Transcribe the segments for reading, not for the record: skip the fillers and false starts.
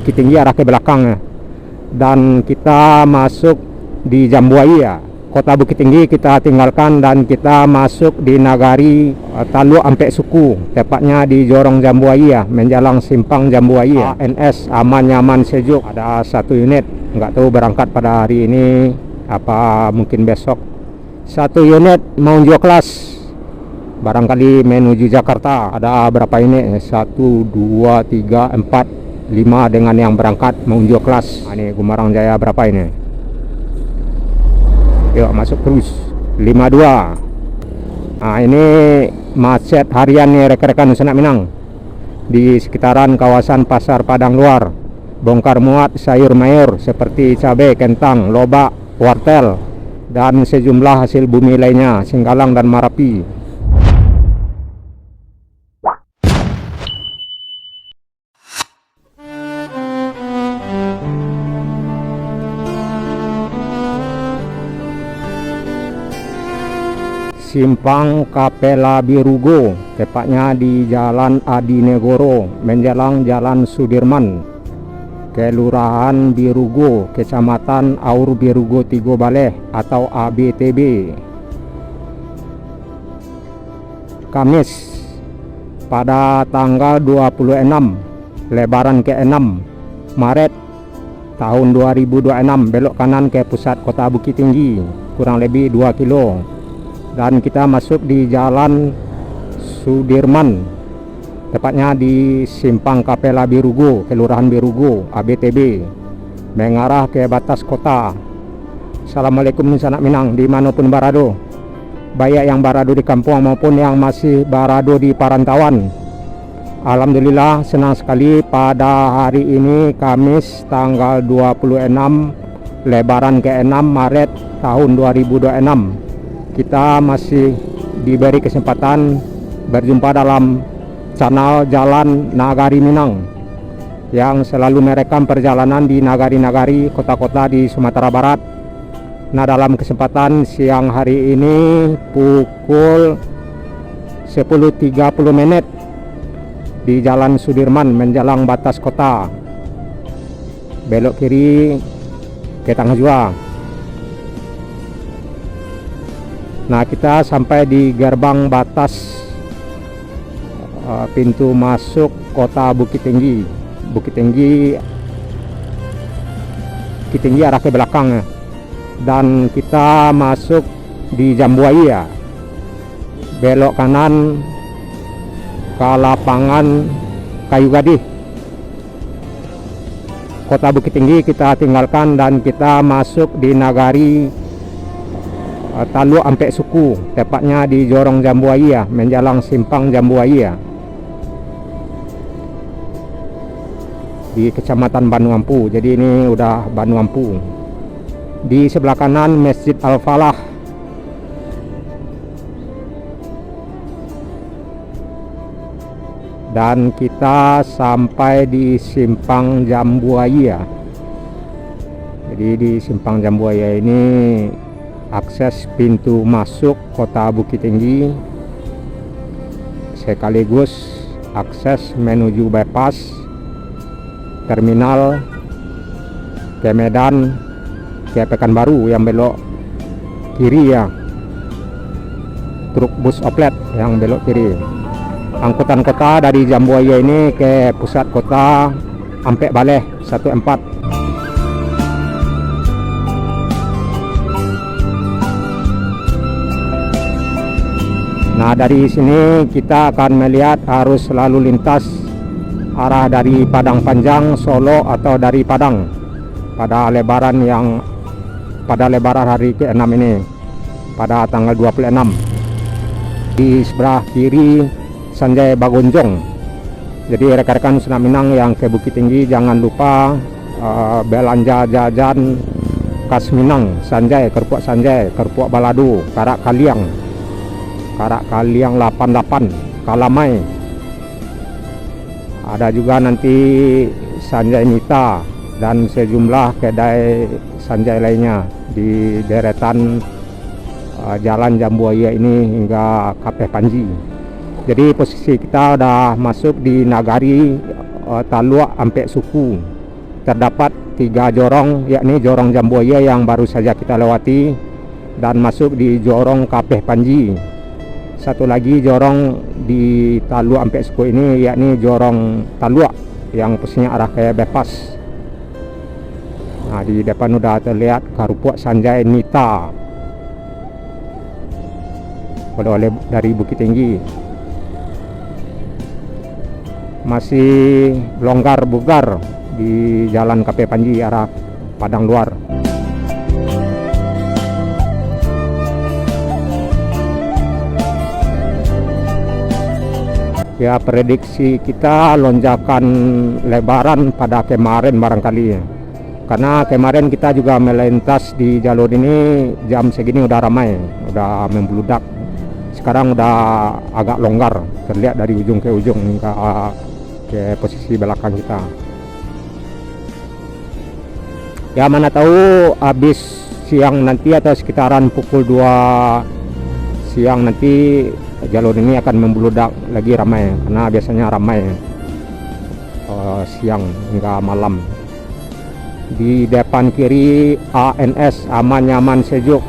Bukit Tinggi arah ke belakang, dan kita masuk di Jambuaya. Kota Bukit Tinggi kita tinggalkan dan kita masuk di Nagari Taluk Ampek Suku, tepatnya di Jorong Jambuaya, menjelang simpang Jambuaya. ANS aman nyaman sejuk, ada satu unit, nggak tahu berangkat pada hari ini apa mungkin besok. Satu unit mau unjuk kelas, barangkali menuju Jakarta. Ada berapa unit? 1, 2, 3, 4, 5 dengan yang berangkat mau unjuk kelas. Ini Gumarang Jaya berapa ini? Yuk masuk terus 52. Ini macet harian nih rekan-rekan Nusa Minang di sekitaran kawasan Pasar Padang Luar. Bongkar muat sayur mayur seperti cabai, kentang, lobak, wortel, dan sejumlah hasil bumi lainnya, Singgalang dan Marapi. Simpang Kapela Birugo, tepatnya di Jalan Adinegoro menjelang Jalan Sudirman, Kelurahan Birugo, Kecamatan Aur Birugo Tigo Baleh atau ABTB. Kamis pada tanggal 26 Lebaran ke-6 Maret tahun 2026, belok kanan ke pusat kota Bukit Tinggi kurang lebih 2 kilo. Dan kita masuk di Jalan Sudirman, tepatnya di Simpang Kapela Birugo, Kelurahan Birugo, ABTB, mengarah ke batas kota. Assalamualaikum Nusa Minang, dimanapun barado, baik yang barado di kampung maupun yang masih barado di perantauan. Alhamdulillah senang sekali pada hari ini Kamis tanggal 26 Lebaran ke-6 Maret tahun 2026. Kita masih diberi kesempatan berjumpa dalam channel Jalan Nagari Minang yang selalu merekam perjalanan di nagari-nagari kota-kota di Sumatera Barat. Nah, dalam kesempatan siang hari ini pukul 10.30 di Jalan Sudirman menjelang batas kota, belok kiri ke Tangga Jua. Nah, kita sampai di gerbang batas pintu masuk kota Bukit Tinggi. Bukit Tinggi arah ke belakang, dan kita masuk di Jambuaya, belok kanan ke lapangan Kayu Gadih. Kota Bukit Tinggi kita tinggalkan dan kita masuk di Nagari Taluk Ampek Suku, tepatnya di Jorong Jambuaya menjelang simpang Jambuaya di Kecamatan Banuampu. Jadi ini udah Banuampu. Di sebelah kanan Masjid Al-Falah. Dan kita sampai di simpang Jambuaya. Jadi di simpang Jambuaya ini akses pintu masuk kota Bukit Tinggi sekaligus akses menuju bypass terminal ke Medan ke Pekanbaru yang belok kiri ya, truk bus oplet yang belok kiri. Angkutan kota dari Jambuaya ini ke pusat kota Ampek Baleh 14. Nah, dari sini kita akan melihat arus lalu lintas arah dari Padang Panjang, Solo atau dari Padang pada lebaran hari ke-6 ini pada tanggal 26. Di sebelah kiri Sanjay Bagonjong. Jadi rekan-rekan Nusa Minang yang ke Bukit Tinggi jangan lupa belanja jajan khas Minang, Sanjay, kerupuk Sanjay, kerupuk balado, karak kaliang 88, kalamai. Ada juga nanti Sanjay Mita dan sejumlah kedai Sanjay lainnya di deretan Jalan Jambuaya ini hingga Kape Panji. Jadi posisi kita udah masuk di Nagari Taluk Ampek Suku, terdapat 3 jorong, yakni jorong Jambuaya yang baru saja kita lewati dan masuk di jorong Kapeh Panji. Satu lagi jorong di Talua Ampek Suku ini, yakni jorong Talua yang posisinya arah ke Bepas. Nah, di depan udah terlihat Karupuk Sanjay Nita oleh dari Bukit Tinggi. Masih longgar bugar di jalan Kapeh Panji arah Padang Luar. Ya, prediksi kita lonjakan lebaran pada kemarin barangkali ya. Karena kemarin kita juga melintas di jalur ini jam segini udah ramai, udah membludak. Sekarang udah agak longgar, terlihat dari ujung ke ujung ke posisi belakang kita. Ya, mana tahu habis siang nanti atau sekitaran pukul 2 siang nanti jalur ini akan membludak lagi ramai, karena biasanya ramai siang hingga malam. Di depan kiri ANS, Aman Nyaman Sejuk,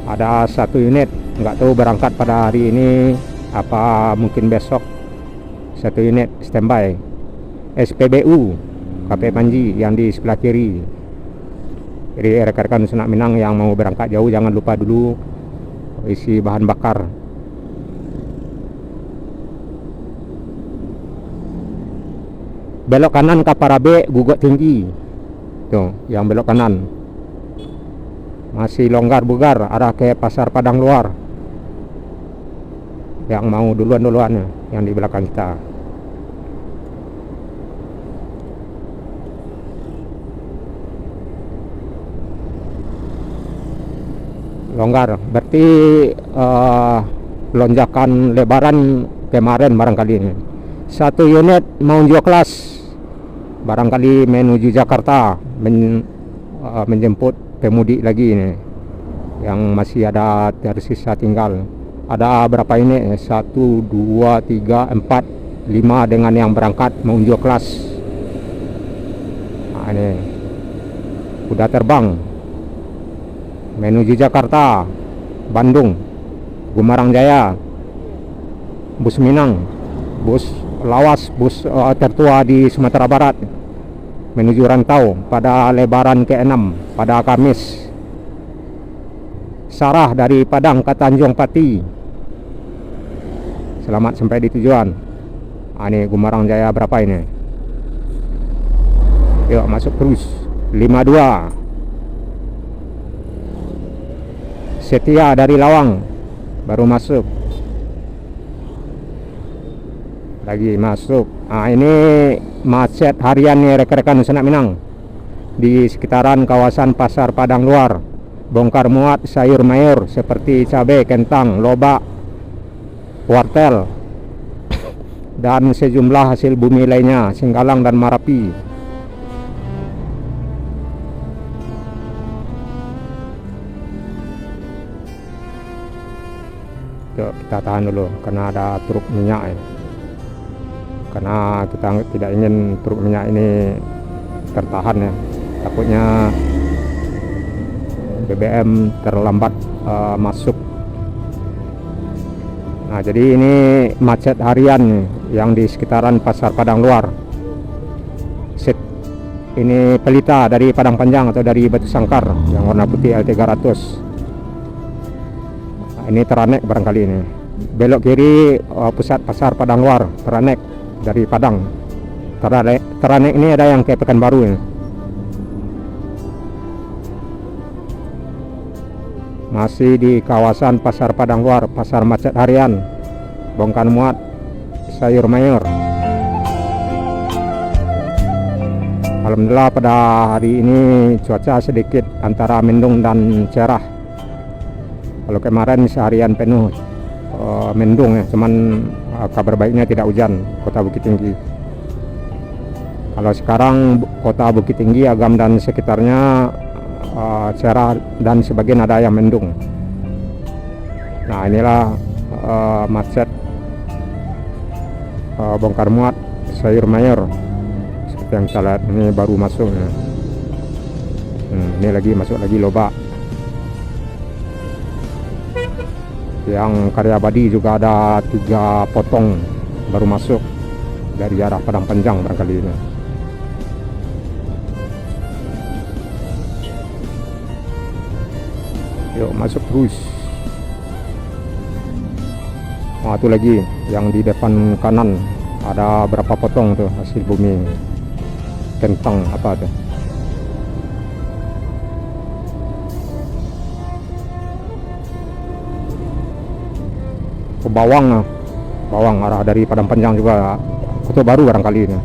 ada 1 unit, nggak tahu berangkat pada hari ini apa mungkin besok. 1 unit standby. SPBU Kapeh Panji yang di sebelah kiri. Jadi rekan-rekan Sunak Minang yang mau berangkat jauh jangan lupa dulu isi bahan bakar. Belok kanan Kaparabe Gugot Tinggi. Tuh, yang belok kanan. Masih longgar bugar arah ke Pasar Padang Luar. Yang mau duluan-duluan yang di belakang kita. Longgar berarti lonjakan lebaran kemarin barangkali ini. 1 unit mau jual kelas barangkali menuju Jakarta menjemput pemudik lagi ini yang masih ada tersisa tinggal. Ada berapa ini? 1, 2, 3, 4, 5 dengan yang berangkat mau jual kelas. Nah, ini udah terbang menuju Jakarta, Bandung, Gumarang Jaya, bus Minang, bus lawas, bus tertua di Sumatera Barat menuju rantau pada lebaran ke-6 pada Kamis. Sarah dari Padang ke Tanjung Pati. Selamat sampai di tujuan. Ini Gumarang Jaya berapa ini? Yuk masuk terus. 52. Setia dari Lawang baru masuk. Lagi masuk. Nah, ini macet harian nih rekan-rekan Sunak Minang di sekitaran kawasan Pasar Padang Luar. Bongkar muat sayur mayur seperti cabai, kentang, lobak, wortel dan sejumlah hasil bumi lainnya, Singgalang dan Marapi. Yuk, kita tahan dulu karena ada truk minyak ya. Karena kita tidak ingin truk minyak ini tertahan ya, takutnya BBM terlambat masuk. Nah, jadi ini macet harian nih, yang di sekitaran Pasar Padang Luar. Ini pelita dari Padang Panjang atau dari Batu Sangkar yang warna putih L300. Nah, ini Teranek barangkali ini. Belok kiri pusat Pasar Padang Luar, Teranek dari Padang. Teranek ini ada yang kayak Pekanbaru ini. Masih di kawasan Pasar Padang Luar, pasar macet harian, bongkar muat sayur mayur. Alhamdulillah pada hari ini cuaca sedikit antara mendung dan cerah. Kalau kemarin seharian penuh mendung ya, cuman kabar baiknya tidak hujan Kota Bukit Tinggi. Kalau sekarang Kota Bukit Tinggi, Agam dan sekitarnya cerah dan sebagian ada yang mendung. Nah, inilah macet bongkar muat sayur mayur seperti yang kita lihat. Ini baru masuk ya. Ini lagi masuk lagi lobak. Yang karya abadi juga ada 3 potong baru masuk dari arah Padang Panjang barangkali ini. Yuk masuk terus. Itu lagi yang di depan kanan ada berapa potong tuh hasil bumi kentang apa tuh. Bawang arah dari Padang Panjang juga Kota Baru barangkali ini.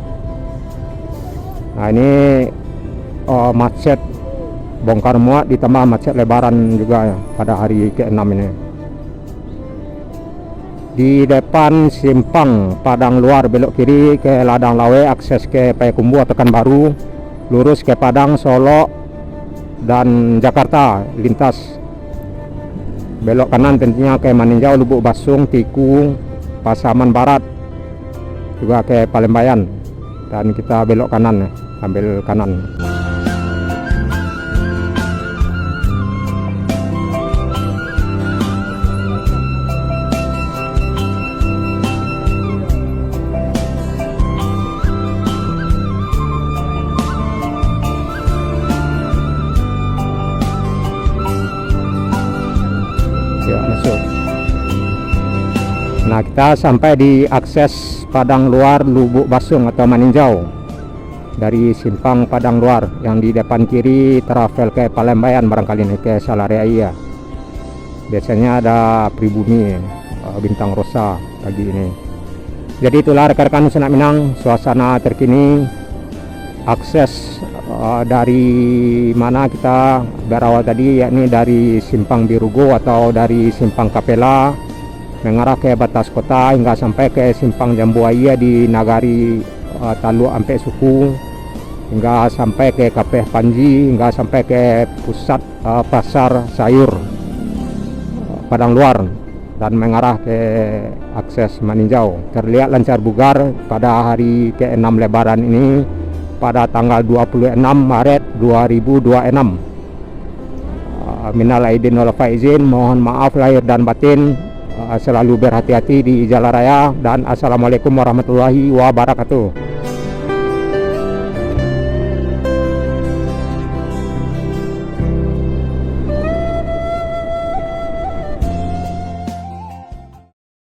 Nah ini macet bongkar muat ditambah macet lebaran juga ya pada hari ke-6 ini. Di depan simpang Padang Luar belok kiri ke Ladang Lawe, akses ke Payakumbuh Tekan Baru, lurus ke Padang, Solo dan Jakarta lintas. Belok kanan tentunya ke Maninjau, Lubuk Basung, Tiku, Pasaman Barat, juga ke Palembayan. Dan kita belok kanan, ambil kanan. Ya, masuk. Nah, kita sampai di akses Padang Luar Lubuk Basung atau Maninjau. Dari simpang Padang Luar yang di depan kiri travel ke Palembayan barangkali ini, ke Salaria. Biasanya ada pribumi Bintang Rosa pagi ini. Jadi itulah rekan-rekan Senak Minang suasana terkini akses dari mana kita berawal tadi, yakni dari Simpang Birugo atau dari Simpang Kapela mengarah ke batas kota hingga sampai ke Simpang Jambuaya di Nagari Taluk Ampek Suku, hingga sampai ke Kapeh Panji, hingga sampai ke pusat pasar sayur Padang Luar dan mengarah ke akses Maninjau. Terlihat lancar bugar pada hari ke-6 Lebaran ini pada tanggal 26 Maret 2026. Minal aidin wal faizin, mohon maaf lahir dan batin. Selalu berhati-hati di jalan raya dan assalamualaikum warahmatullahi wabarakatuh.